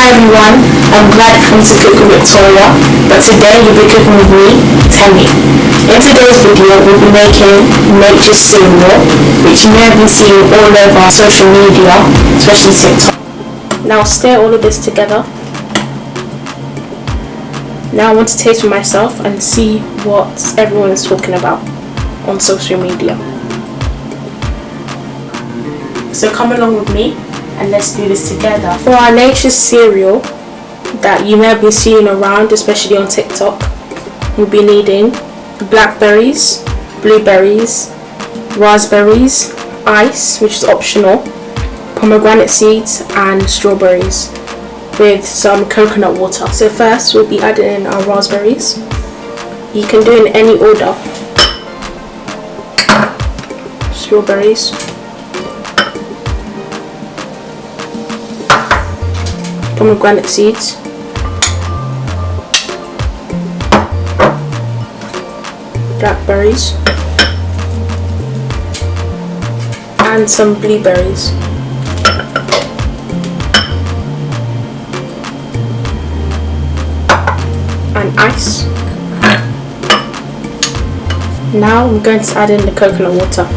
Hi everyone, I'm glad you come to cook with Victoria, but today you'll be cooking with me, Tammy. In today's video we'll be making nature's cereal, which you may have been seeing all over social media, especially TikTok. Now stir all of this together. Now I want to taste for myself and see what everyone is talking about on social media. So come along with me and let's do this together. For our nature's cereal that you may have been seeing around, especially on TikTok, we'll be needing blackberries, blueberries, raspberries, ice, which is optional, pomegranate seeds and strawberries with some coconut water. So first we'll be adding in our raspberries. You can do it in any order. Strawberries, pomegranate seeds, blackberries, and some blueberries. And ice. Now I'm going to add in the coconut water.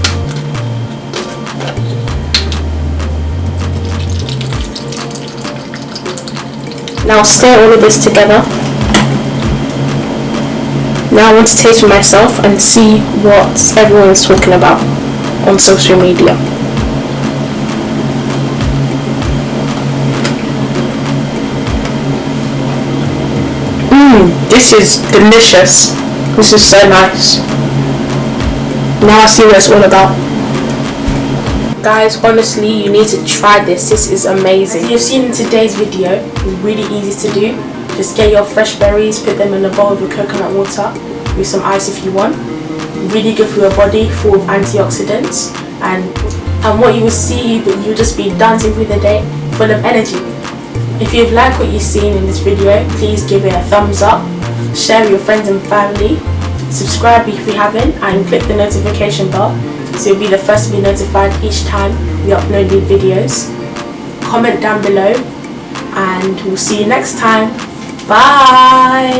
Now stir all of this together. Now I want to taste for myself and see what everyone is talking about on social media. This is delicious. This is so nice. Now I see what it's all about. Guys, honestly, you need to try this. This is amazing. As you've seen in today's video, it's really easy to do. Just get your fresh berries, put them in a bowl with coconut water with some ice if you want. Really good for your body, full of antioxidants, and what you will see, you'll just be dancing through the day, full of energy. If you've liked what you've seen in this video, please give it a thumbs up, share with your friends and family, subscribe if you haven't, and click the notification bell so you'll be the first to be notified each time we upload new videos. Comment down below and we'll see you next time. Bye!